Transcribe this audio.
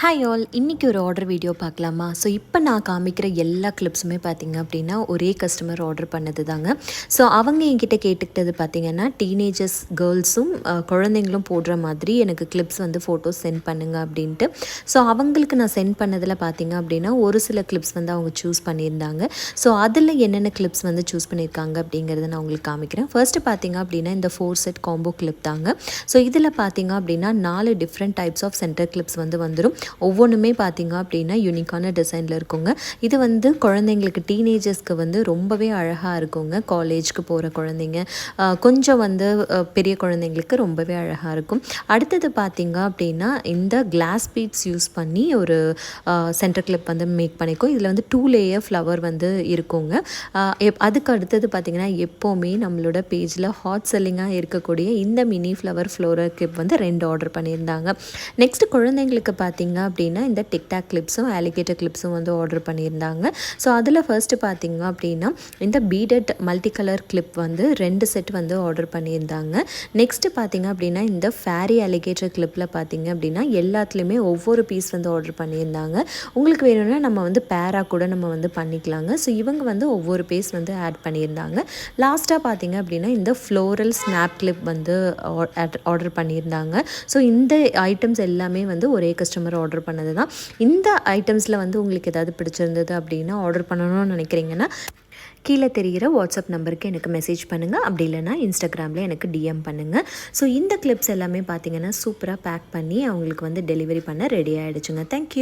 Hi all, இன்றைக்கி ஒரு order video பார்க்கலாமா? ஸோ இப்போ நான் காமிக்கிற எல்லா கிளிப்ஸுமே பார்த்திங்க அப்படின்னா ஒரே கஸ்டமர் ஆர்டர் பண்ணது தாங்க. ஸோ அவங்க என்கிட்ட கேட்டுக்கிட்டது பார்த்திங்கன்னா டீனேஜர்ஸ் கேர்ள்ஸும் குழந்தைங்களும் போடுற மாதிரி எனக்கு கிளிப்ஸ் வந்து ஃபோட்டோஸ் சென்ட் பண்ணுங்க அப்படின்ட்டு. ஸோ அவங்களுக்கு நான் சென்ட் பண்ணதில் பார்த்திங்க அப்படின்னா ஒரு சில கிளிப்ஸ் வந்து அவங்க சூஸ் பண்ணியிருந்தாங்க. ஸோ அதில் என்னென்ன கிளிப்ஸ் வந்து சூஸ் பண்ணியிருக்காங்க அப்படிங்கிறத நான் உங்களுக்கு காமிக்கிறேன். ஃபர்ஸ்ட்டு பார்த்திங்க அப்படின்னா இந்த 4 செட் காம்போ கிளிப் தாங்க. ஸோ இதில் பார்த்திங்க அப்படின்னா 4 different types of center clips வந்து வந்துடும். ஒவ்வொன்றுமே பார்த்திங்க அப்படின்னா யூனிக்கான டிசைனில் இருக்குங்க. இது வந்து குழந்தைங்களுக்கு டீனேஜர்ஸ்க்கு வந்து ரொம்பவே அழகாக இருக்குங்க. காலேஜ்க்கு போகிற குழந்தைங்க, கொஞ்சம் வந்து பெரிய குழந்தைங்களுக்கு ரொம்பவே அழகாக இருக்கும். அடுத்தது பார்த்திங்க அப்படின்னா இந்த கிளாஸ் பீட்ஸ் யூஸ் பண்ணி ஒரு சென்டர் கிளிப் வந்து மேக் பண்ணியிருக்கோம். இதில் வந்து 2 லேயர் ஃப்ளவர் வந்து இருக்குங்க. அதுக்கு அடுத்தது பார்த்திங்கன்னா எப்போவுமே நம்மளோட பேஜில் ஹாட் செல்லிங்காக இருக்கக்கூடிய இந்த மினி ஃப்ளவர் ஃப்ளோரல் கிளிப் வந்து 2 ஆர்டர் பண்ணியிருந்தாங்க. நெக்ஸ்ட்டு குழந்தைங்களுக்கு பார்த்திங்க அப்படின்னா இந்த டிக்டாக் கிளிப்ஸும் அலிகேட்டர் கிளிப்ஸும் வந்து ஆர்டர் பண்ணியிருந்தாங்க. ஸோ அதில் ஃபர்ஸ்ட்டு பார்த்திங்க அப்படின்னா இந்த பீடட் மல்டி கலர் கிளிப் வந்து 2 செட் வந்து ஆர்டர் பண்ணியிருந்தாங்க. நெக்ஸ்ட்டு பார்த்திங்க அப்படின்னா இந்த ஃபேரி அலிகேட்டர் கிளிப்பில் பார்த்திங்க அப்படின்னா எல்லாத்துலேயுமே ஒவ்வொரு பீஸ் வந்து ஆர்டர் பண்ணியிருந்தாங்க. உங்களுக்கு வேணும்னா நம்ம வந்து பேராக கூட நம்ம வந்து பண்ணிக்கலாங்க. ஸோ இவங்க வந்து ஒவ்வொரு பீஸ் வந்து ஆட் பண்ணியிருந்தாங்க. லாஸ்ட்டாக பார்த்திங்க அப்படின்னா இந்த ஃப்ளோரல் ஸ்னாப் கிளிப் வந்து ஆர்டர் பண்ணியிருந்தாங்க. ஸோ இந்த ஐட்டம்ஸ் எல்லாமே வந்து ஒரே கஸ்டமர் ஆர்டர் பண்ணது தான். இந்த ஐட்டம்ஸில் வந்து உங்களுக்கு ஏதாவது பிடிச்சிருந்தது அப்படின்னா ஆர்டர் பண்ணணும்னு நினைக்கிறீங்கன்னா கீழே தெரிகிற வாட்ஸ்அப் நம்பருக்கு எனக்கு மெசேஜ் பண்ணுங்கள். அப்படி இல்லைனா இன்ஸ்டாகிராமில் எனக்கு டிஎம் பண்ணுங்கள். ஸோ இந்த கிளிப்ஸ் எல்லாமே பார்த்திங்கன்னா சூப்பராக பேக் பண்ணி அவங்களுக்கு வந்து டெலிவரி பண்ண ரெடி ஆகிடுச்சுங்க. தேங்க்யூ.